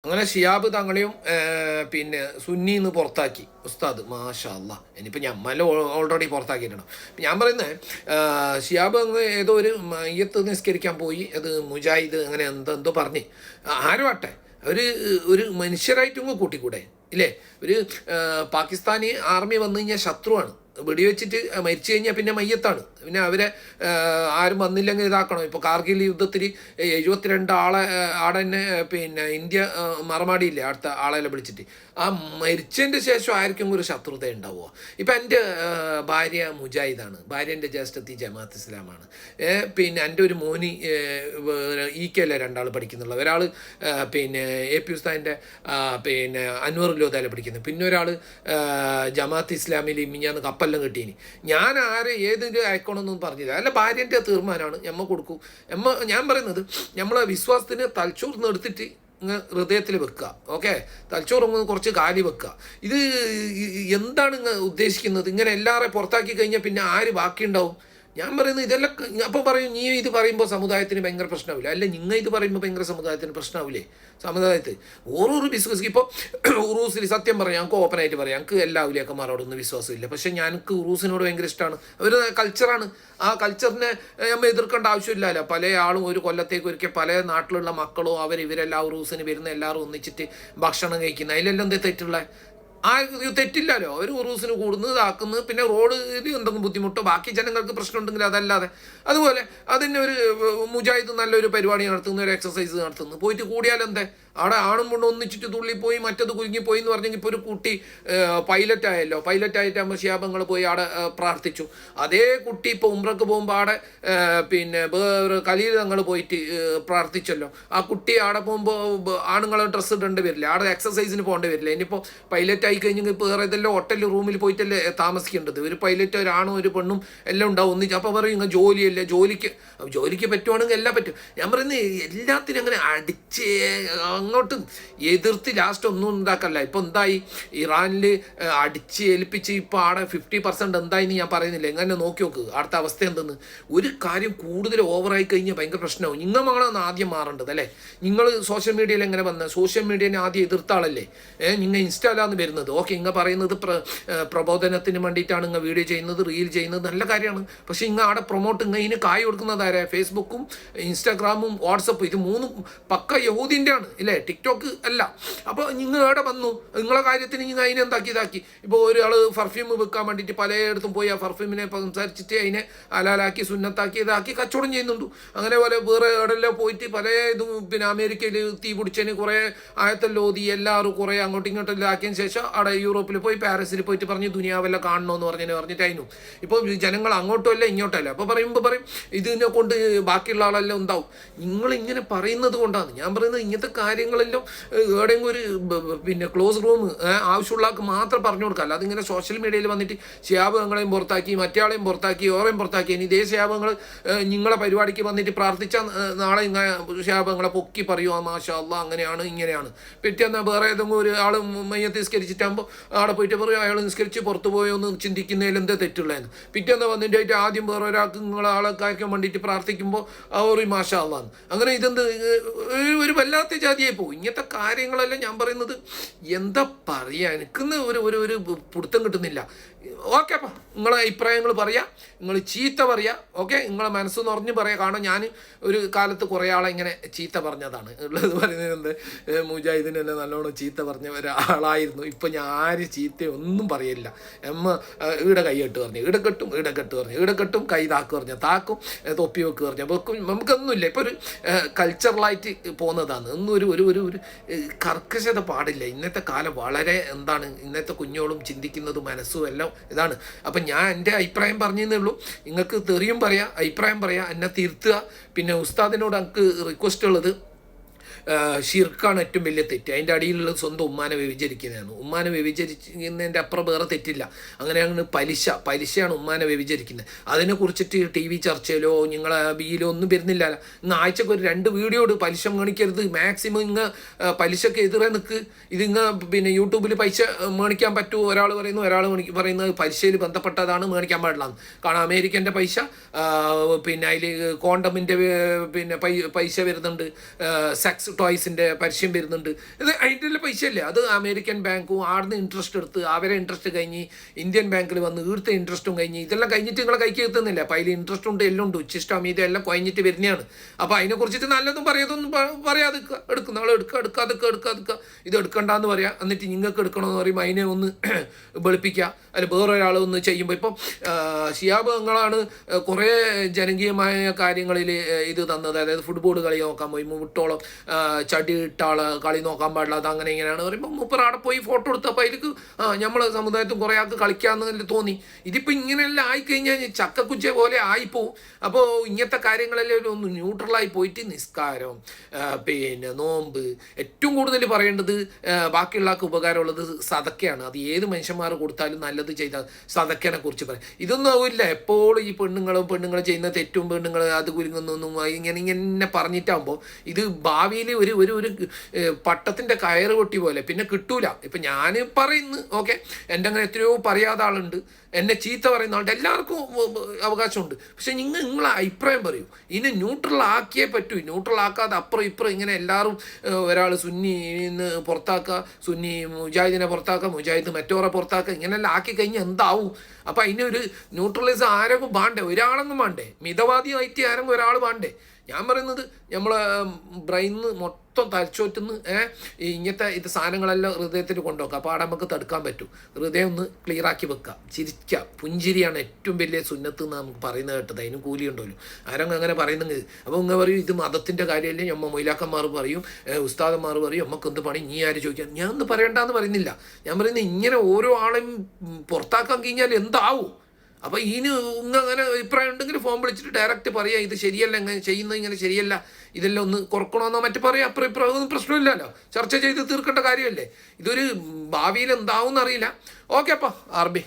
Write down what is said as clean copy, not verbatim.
അങ്ങനെ ഷിയാബ് തങ്ങളെയും പിന്നെ സുന്നിന്ന് പുറത്താക്കി ഉസ്താദ്. മാഷാ അല്ലാ. ഇനിയിപ്പോൾ ഞമ്മല ഓൾറെഡി പുറത്താക്കിയിട്ടുണ്ട്. ഞാൻ പറയുന്നത് ഷിയാബ് അങ്ങ് ഏതോ ഒരു മയ്യത്ത് നിസ്കരിക്കാൻ പോയി, അത് മുജാഹിദ് അങ്ങനെ എന്തോ പറഞ്ഞ് ആരുമാട്ടെ ഒരു ഒരു മനുഷ്യരായിട്ടും കൂട്ടിക്കൂടെ ഇല്ലേ? ഒരു പാകിസ്ഥാനി ആർമി വന്നു കഴിഞ്ഞാൽ ശത്രുവാണ്, വെടിവെച്ചിട്ട് മരിച്ചു കഴിഞ്ഞാൽ പിന്നെ മയ്യത്താണ്, പിന്നെ അവരെ ആരും വന്നില്ലെങ്കിൽ ഇതാക്കണം. ഇപ്പോൾ കാർഗിൽ യുദ്ധത്തിൽ 72 ആടെ തന്നെ പിന്നെ ഇന്ത്യ മറമാടിയില്ലേ അടുത്ത ആളെല്ലാം വിളിച്ചിട്ട്. ആ മരിച്ചതിൻ്റെ ശേഷം ആർക്കും ഒരു ശത്രുത ഉണ്ടാവുമോ? ഇപ്പം എൻ്റെ ഭാര്യ മുജാഹിദാണ്, ഭാര്യൻ്റെ ജ്യേഷ്ഠത്തി ജമാഅത്ത് ഇസ്ലാമാണ്. പിന്നെ എൻ്റെ ഒരു മോനി കെല്ല 2 ആൾ പഠിക്കുന്നുള്ള, ഒരാൾ പിന്നെ AP ഉസ്താദിൻ്റെ പിന്നെ അൻവർ ലോധാല പഠിക്കുന്നത്, പിന്നെ ഒരാൾ ജമാഅത്ത് ഇസ്ലാമിൽ മിഞ്ഞാന്ന് കപ്പെല്ലാം കിട്ടീനി. ഞാൻ ഏതൊരു അയക്കണമെന്നൊന്നും പറഞ്ഞില്ല, അല്ല ഭാര്യൻ്റെ തീർമാനമാണ്, ഞമ്മ കൊടുക്കും. ഞാൻ പറയുന്നത് നമ്മളെ വിശ്വാസത്തിന് തലച്ചോർന്ന് എടുത്തിട്ട് ഹൃദയത്തിൽ വെക്കുക. ഓക്കെ, തലച്ചോറ് കുറച്ച് കാലി വെക്കുക. ഇത് എന്താണ് ഉദ്ദേശിക്കുന്നത്? ഇങ്ങനെ എല്ലാവരെയും പുറത്താക്കി കഴിഞ്ഞാൽ പിന്നെ ആര് ബാക്കിയുണ്ടാവും? ഞാൻ പറയുന്നത് ഇതെല്ലാം അപ്പോൾ പറയും നീ ഇത് പറയുമ്പോൾ സമുദായത്തിന് ഭയങ്കര പ്രശ്നമാവില്ല. അല്ല, നിങ്ങൾ ഇത് പറയുമ്പോൾ ഭയങ്കര സമുദായത്തിന് പ്രശ്നമാവില്ലേ? സമുദായത്തിൽ ഓരോ ബിസിനസ് ഇപ്പോൾ ഉറൂസിൽ സത്യം പറയാം, ഞങ്ങൾക്ക് ഓപ്പണായിട്ട് പറയാം, ഞങ്ങൾക്ക് എല്ലാ ഔലിയാക്കന്മാരോടൊന്നും വിശ്വാസമില്ല. പക്ഷേ ഞങ്ങൾക്ക് ഉറൂസിനോട് ഭയങ്കര ഇഷ്ടമാണ്. അവർ കൾച്ചറാണ്, ആ കൾച്ചറിനെ നമ്മൾ എതിർക്കേണ്ട ആവശ്യമില്ലല്ലോ. പല ആളും ഒരു കൊല്ലത്തേക്ക് ഒരിക്കൽ പല നാട്ടിലുള്ള മക്കളോ ഇവരെല്ലാം ഉറൂസിന് വരുന്ന എല്ലാവരും ഒന്നിച്ചിട്ട് ഭക്ഷണം കഴിക്കുന്ന, അതിലെല്ലാം എന്താ തെറ്റുള്ള? ആ തെറ്റില്ലല്ലോ. ഒരു ഉറൂസിന് കൂടുന്നത് ഇതാക്കുന്നത്, പിന്നെ റോഡിൽ എന്തെങ്കിലും ബുദ്ധിമുട്ടോ ബാക്കി ജനങ്ങൾക്ക് പ്രശ്നം ഉണ്ടെങ്കിൽ അതല്ലാതെ. അതുപോലെ അതിന് ഒരു മുജാഹിദ് നല്ലൊരു പരിപാടി നടത്തുന്നു, ഒരു എക്സസൈസ് നടത്തുന്നു, പോയിട്ട് കൂടിയാലെന്തേ? അവിടെ ആണും പെണ്ണും ഒന്നിച്ചിട്ട് തുള്ളിപ്പോയി മറ്റത് കുലുങ്ങിപ്പോയി എന്ന് പറഞ്ഞെങ്കിൽ ഇപ്പോൾ ഒരു കുട്ടി പൈലറ്റായല്ലോ, പൈലറ്റായിട്ടാകുമ്പോൾ ഷിയാബങ്ങൾ പോയി അവിടെ പ്രാർത്ഥിച്ചു. അതേ കുട്ടി ഇപ്പോൾ ഉംറക്ക് പോകുമ്പോൾ അവിടെ പിന്നെ വേറെ കലീൽ തങ്ങൾ പോയിട്ട് പ്രാർത്ഥിച്ചല്ലോ. ആ കുട്ടി അവിടെ പോകുമ്പോൾ ആണുങ്ങളെ ഡ്രസ്സ് ഇടേണ്ടി വരില്ല, അവിടെ എക്സസൈസിന് പോകേണ്ടി വരില്ല. ഇനിയിപ്പോൾ പൈലറ്റ് ആയി കഴിഞ്ഞെങ്കിൽ ഇപ്പോൾ വേറെ ഏതെല്ലാം ഹോട്ടലിൽ റൂമിൽ പോയിട്ടല്ലേ താമസിക്കേണ്ടത്? ഒരു പൈലറ്റ് ഒരാണും ഒരു പെണ്ണും എല്ലാം ഉണ്ടാവും ഒന്നിച്ച്. അപ്പോൾ പറയും ഇങ്ങനെ ജോലിയല്ലേ, ജോലിക്ക് പറ്റുവാണെങ്കിൽ എല്ലാം പറ്റും. ഞാൻ പറയുന്നത് എല്ലാത്തിനും അങ്ങനെ അടിച്ച് അങ്ങോട്ടും എതിർത്ത് ലാസ്റ്റ് ഒന്നും ഉണ്ടാക്കല്ല. ഇപ്പോൾ എന്തായി ഇറാനിൽ അടിച്ച് ഏൽപ്പിച്ച് ഇപ്പോൾ ആടെ 50% എന്തായിന്ന് ഞാൻ പറയുന്നില്ല. എങ്ങനെ നോക്കി നോക്ക് അടുത്ത അവസ്ഥ എന്തെന്ന്. ഒരു കാര്യം കൂടുതൽ ഓവറായി കഴിഞ്ഞാൽ ഭയങ്കര പ്രശ്നമാവും. നിങ്ങൾ മകളാണ് ആദ്യം മാറേണ്ടത് അല്ലേ? നിങ്ങൾ സോഷ്യൽ മീഡിയയിൽ എങ്ങനെ വന്നത്? സോഷ്യൽ മീഡിയനെ ആദ്യം എതിർത്താളല്ലേ? നിങ്ങൾ ഇൻസ്റ്റാലാണ് വരുന്നത്. ഓക്കെ, ഇങ്ങ പറയുന്നത് പ്രബോധനത്തിന് വേണ്ടിയിട്ടാണ് ഇങ്ങ വീഡിയോ ചെയ്യുന്നത്, റീൽ ചെയ്യുന്നത്, നല്ല കാര്യമാണ്. പക്ഷേ ഇങ്ങ ആടെ പ്രൊമോട്ട് ഇതിന് കായ് കൊടുക്കുന്നത് ആരാ? ഫേസ്ബുക്കും ഇൻസ്റ്റാഗ്രാമും വാട്സപ്പും, ഇത് 3 പക്ക യഹൂദിൻ്റെ ആണ് ഇല്ലേ? ടിക്ടോക്ക് അല്ല. അപ്പോൾ നിങ്ങൾ എവിടെ വന്നു? നിങ്ങളെ കാര്യത്തിന് നിങ്ങൾ അതിനെ ഇതാക്കി ഇപ്പോൾ ഒരാൾ പെർഫ്യൂം വെക്കാൻ വേണ്ടിയിട്ട് പലയിടത്തും പോയി ആ പെർഫ്യൂമിനെ സംസാരിച്ചിട്ട് അതിനെ അലാലാക്കി സുന്നത്താക്കി ഇതാക്കി കച്ചവടം ചെയ്യുന്നുണ്ട്. അങ്ങനെ പോലെ വേറെ എവിടെല്ലാം പോയിട്ട് പല ഇതും പിന്നെ അമേരിക്കയിൽ തീ പിടിച്ചതിന് കുറേ ആയത്തെല്ലാം ഓതി എല്ലാവരും കുറേ അങ്ങോട്ടും ഇങ്ങോട്ടെല്ലാം ആക്കിയതിന് ശേഷം അവിടെ യൂറോപ്പിൽ പോയി പാരീസിൽ പോയിട്ട് പറഞ്ഞ് ദുനിയാവെല്ലാം കാണണമെന്ന് പറഞ്ഞിട്ടായിരുന്നു. ഇപ്പോൾ ജനങ്ങൾ അങ്ങോട്ടും അല്ല ഇങ്ങോട്ടും അല്ല. അപ്പോൾ പറയും ഇതിനെ കൊണ്ട് ബാക്കിയുള്ള ആളെല്ലാം ഉണ്ടാവും. നിങ്ങളിങ്ങനെ പറയുന്നത് കൊണ്ടാണ് ഞാൻ പറയുന്നത്. ഇങ്ങനത്തെ കാര്യങ്ങളെല്ലാം എവിടെയെങ്കിലും ഒരു പിന്നെ ക്ലോസ് റൂം ആവശ്യമുള്ള ആൾക്ക് മാത്രം പറഞ്ഞു കൊടുക്കുക. അല്ലാതെ ഇങ്ങനെ സോഷ്യൽ മീഡിയയിൽ വന്നിട്ട് ശാപങ്ങളെയും പുറത്താക്കി മറ്റയാളെയും പുറത്താക്കി ഓറേയും പുറത്താക്കി ഇനി ഇതേ ശാപങ്ങൾ നിങ്ങളെ പരിപാടിക്ക് വന്നിട്ട് പ്രാർത്ഥിച്ചാൽ നാളെ ഇങ്ങനെ ശാപങ്ങളെ പൊക്കി പറയുമോ മാഷാ അല്ലാഹ് അങ്ങനെയാണ് ഇങ്ങനെയാണ്. പിറ്റേന്ന് വേറെ ഏതെങ്കിലും ഒരു ആൾ മയ്യത്ത് നിസ്കരിച്ചിട്ടാകുമ്പോൾ അവിടെ പോയിട്ട് പറയും അയാൾ നിസ്കരിച്ച് പുറത്തു പോയോ എന്ന് ചിന്തിക്കുന്നതിൽ എന്താ തെറ്റുള്ളതെന്ന്. പിറ്റേന്ന് വന്നിട്ട് ആദ്യം വേറെ ഒരാൾക്ക് നിങ്ങളെ ആളെ കായ്ക്കാൻ വേണ്ടിയിട്ട് പ്രാർത്ഥിക്കുമ്പോൾ ഒരു മാഷാ അല്ലാഹ് അങ്ങനെ ഇതെന്ത് ഒരു വല്ലാത്ത ജാതിയായി പോകും. ഇങ്ങനത്തെ കാര്യങ്ങളെല്ലാം ഞാൻ പറയുന്നത് എന്താ പറയുക, എനിക്കൊന്ന് ഒരു പിടുത്തം കിട്ടുന്നില്ല. ഓക്കെ, അപ്പം നിങ്ങളെ അഭിപ്രായങ്ങൾ പറയാം, നിങ്ങൾ ചീത്ത പറയുക. ഓക്കെ, നിങ്ങളെ മനസ്സ് നിറഞ്ഞ് പറയുക. കാരണം ഞാൻ ഒരു കാലത്ത് കുറേ ആളെ ഇങ്ങനെ ചീത്ത പറഞ്ഞതാണ് ഉള്ളത്. പറയുന്നത് എന്ത് മുജാഹിദിനെല്ലാം നല്ലോണം ചീത്ത പറഞ്ഞ ഒരാളായിരുന്നു. ഇപ്പം ഞാൻ ആര് ചീത്തയൊന്നും പറയില്ല. ഈടെ കൈയിട്ട് പറഞ്ഞു ഈടെ കെട്ടും കൈ താക്ക് പറഞ്ഞ താക്കും തൊപ്പി വെക്ക് പറഞ്ഞ വെക്കും. നമുക്കൊന്നുമില്ല. ഇപ്പോൾ ഒരു കൾച്ചറലായിട്ട് പോകുന്നതാണ്. ഒന്നും ഒരു കർക്കശത പാടില്ല. ഇന്നത്തെ കാലം വളരെ ഇന്നത്തെ കുഞ്ഞോളും ചിന്തിക്കുന്നതും മനസ്സും എല്ലാം ഇതാണ്. അപ്പം ഞാൻ എൻ്റെ അഭിപ്രായം പറഞ്ഞതേ ഉള്ളൂ. നിങ്ങൾക്ക് തെറിയും പറയാം, അഭിപ്രായം പറയാം, എന്നെ തിരുത്തുക. പിന്നെ ഉസ്താദിനോട് എനിക്ക് റിക്വസ്റ്റ് ഉള്ളത്, ഷിർക്കാണ് ഏറ്റവും വലിയ തെറ്റ്. അതിൻ്റെ അടിയിലുള്ളത് സ്വന്തം ഉമ്മാനെ വ്യഭിചരിക്കുന്നതാണ്. ഉമ്മാനെ വ്യഭിചരിക്കുന്നതിൻ്റെ അപ്പുറം വേറെ തെറ്റില്ല. അങ്ങനെയാണ് പലിശയാണ് ഉമ്മാനെ വ്യഭിചരിക്കുന്നത്. അതിനെക്കുറിച്ചിട്ട് TV ചർച്ചയിലോ നിങ്ങളെ ബിയിലോ ഒന്നും വരുന്നില്ല. ഇന്ന് ആഴ്ചക്ക് ഒരു 2 വീഡിയോ ഇട്, പലിശ മേണിക്കരുത്. മാക്സിമം പലിശക്ക് എതിരെ നിൽക്ക്. പിന്നെ യൂട്യൂബിൽ പൈസ മേണിക്കാൻ പറ്റുമോ? ഒരാൾ പറയുന്നത് പലിശയിൽ ബന്ധപ്പെട്ടതാണ്, മേണിക്കാൻ പാടില്ല. കാരണം അമേരിക്കൻ്റെ പൈസ, പിന്നെ അതിൽ കോണ്ടമിൻ്റെ പിന്നെ പൈസ വരുന്നുണ്ട്, സെക്സ് ടോയ്സിൻ്റെ പരസ്യം വരുന്നുണ്ട്. ഇത് അതിൻ്റെ പൈസ അല്ലേ, അത് അമേരിക്കൻ ബാങ്കും ആടുന്ന് ഇൻട്രസ്റ്റ് എടുത്ത് അവരെ ഇൻട്രസ്റ്റ് കഴിഞ്ഞ് ഇന്ത്യൻ ബാങ്കിൽ വന്ന് ഈടുത്ത ഇൻട്രസ്റ്റും കഴിഞ്ഞ് ഇതെല്ലാം കഴിഞ്ഞിട്ട് നിങ്ങളെ കൈക്ക് എത്തുന്നില്ല. അപ്പോൾ അതിൽ ഇൻട്രസ്റ്റ് ഉണ്ട്, എല്ലാം ഉണ്ട്, ഉച്ചിഷ്ടം ഇതെല്ലാം കഴിഞ്ഞിട്ട് വരുന്നതാണ്. അപ്പോൾ അതിനെക്കുറിച്ചിട്ട് നല്ലതും പറയാതൊന്നും പറയാതെ എടുക്കുന്ന ആൾ എടുക്കുക ഇത് എടുക്കണ്ടെന്ന് പറയാം. എന്നിട്ട് നിങ്ങൾക്ക് എടുക്കണമെന്ന് പറയുമ്പോൾ അതിനെ ഒന്ന് വെളുപ്പിക്കുക. അല്ല വേറൊരാൾ ഒന്ന് ചെയ്യുമ്പോൾ ഇപ്പം ഷിയാബ് നിങ്ങളാണ് കുറേ ജനകീയമായ കാര്യങ്ങളിൽ ഇത് തന്നത്. അതായത് ഫുട്ബോൾ കളി നോക്കാൻ പോയി മുട്ടോളം ചടി ഇട്ട ആൾ കളി നോക്കാൻ പാടില്ല, അത് അങ്ങനെ ഇങ്ങനെയാണ് പറയുമ്പോൾ മൂപ്പർ അവിടെ പോയി ഫോട്ടോ എടുത്തു. അപ്പോൾ അതിലേക്ക് നമ്മളെ സമുദായത്തിൽ കുറേ ആൾക്ക് കളിക്കാമെന്ന് തോന്നി. ഇതിപ്പോൾ ഇങ്ങനെയെല്ലാം ആയിക്കഴിഞ്ഞാൽ ചക്കക്കുച്ച പോലെ ആയിപ്പോവും. അപ്പോൾ ഇങ്ങനത്തെ കാര്യങ്ങളെല്ലാം ഒന്ന് ന്യൂട്രലായി പോയിട്ട് നിസ്കാരം, പിന്നെ നോമ്പ്, ഏറ്റവും കൂടുതൽ പറയേണ്ടത് ബാക്കിയുള്ള ആൾക്ക് ഉപകാരമുള്ളത് സദക്കയാണ്. അത് ഏത് മനുഷ്യന്മാർ കൊടുത്താലും നല്ലത് ചെയ്താൽ സദക്കനെ കുറിച്ച് പറയാം. ഇതൊന്നും ആവില്ല. എപ്പോഴും ഈ പെണ്ണുങ്ങൾ ചെയ്യുന്ന തെറ്റും പെണ്ണുങ്ങൾ അത് കുരുങ്ങുന്നൊന്നും ഇങ്ങനെ പറഞ്ഞിട്ടാകുമ്പോൾ ഇത് ഭാവിയിൽ ഒരു ഒരു ഒരു പട്ടത്തിൻ്റെ കയറ് പൊട്ടി പോലെ പിന്നെ കിട്ടൂല. ഇപ്പം ഞാൻ പറയുന്നു ഓക്കെ, എൻ്റെ അങ്ങനെ എത്രയോ പറയാത്ത ആളുണ്ട്, എന്നെ ചീത്ത പറയുന്ന ആളുടെ എല്ലാവർക്കും അവകാശമുണ്ട്. പക്ഷെ നിങ്ങളെ അഭിപ്രായം പറയൂ. ഇനി ന്യൂട്രൽ ആക്കിയേ പറ്റൂ. ന്യൂട്രൽ ആക്കാതെ അപ്പുറം ഇപ്പുറം ഇങ്ങനെ എല്ലാവരും ഒരാൾ സുന്നിന്ന് പുറത്താക്കുക, സുന്നി മുജാഹിദിനെ പുറത്താക്കുക, മുജാഹിദ് മറ്റോറെ പുറത്താക്കുക, ഇങ്ങനെല്ലാം ആക്കി കഴിഞ്ഞാൽ എന്താവും? അപ്പോൾ അതിനൊരു ന്യൂട്രലിസം ആരെങ്കിലും വേണ്ടേ? ഒരാളൊന്നും വേണ്ടേ? മിതവാദിയായിട്ട് ആരെങ്കിലും ഒരാൾ വേണ്ടേ? ഞാൻ പറയുന്നത് നമ്മളെ ബ്രെയിനിന്ന് മൊത്തം തലച്ചോറ്റുന്ന് ഇങ്ങനത്തെ ഇത് സാധനങ്ങളെല്ലാം ഹൃദയത്തിൽ കൊണ്ടുവെക്കുക. അപ്പോൾ അവിടെ നമുക്ക് തടുക്കാൻ പറ്റും. ഹൃദയം ഒന്ന് ക്ലിയറാക്കി വെക്കുക, ചിരിക്കുക. പുഞ്ചിരിയാണ് ഏറ്റവും വലിയ സുന്നത്ത് എന്ന് നമുക്ക് പറയുന്നത് കേട്ടത്. അതിനും കൂലി ഉണ്ടല്ലോ. ആരെങ്കിലും അങ്ങനെ പറയുന്നെങ്കിൽ അപ്പോൾ ഇങ്ങനെ പറയും ഇത് മതത്തിൻ്റെ കാര്യമല്ലേ, നമ്മൾ മൊയിലാക്കന്മാർ പറയും, ഉസ്താദന്മാർ പറയും, നമുക്ക് എന്ത് പണി നീ ആര് ചോദിക്കാം. ഞാൻ ഒന്നും പറയണ്ടെന്ന് പറയുന്നില്ല. ഞാൻ പറയുന്നത് ഇങ്ങനെ ഓരോ ആളെയും പുറത്താക്കാൻ കഴിഞ്ഞാൽ എന്താവും? അപ്പോൾ ഇതിന് അങ്ങനെ അഭിപ്രായം ഉണ്ടെങ്കിൽ ഫോൺ വിളിച്ചിട്ട് ഡയറക്റ്റ് പറയുക ഇത് ശരിയല്ല, ഇങ്ങനെ ചെയ്യുന്നത് ഇങ്ങനെ ശരിയല്ല, ഇതെല്ലാം ഒന്ന് കുറക്കണമെന്നോ മറ്റു പറയാം. അപ്പുറം ഇപ്പുറം ഒന്നും പ്രശ്നമില്ലല്ലോ, ചർച്ച ചെയ്ത് തീർക്കേണ്ട കാര്യമല്ലേ. ഇതൊരു ഭാവിയിൽ എന്താവും എന്നറിയില്ല. ഓക്കെ അപ്പം ആർബി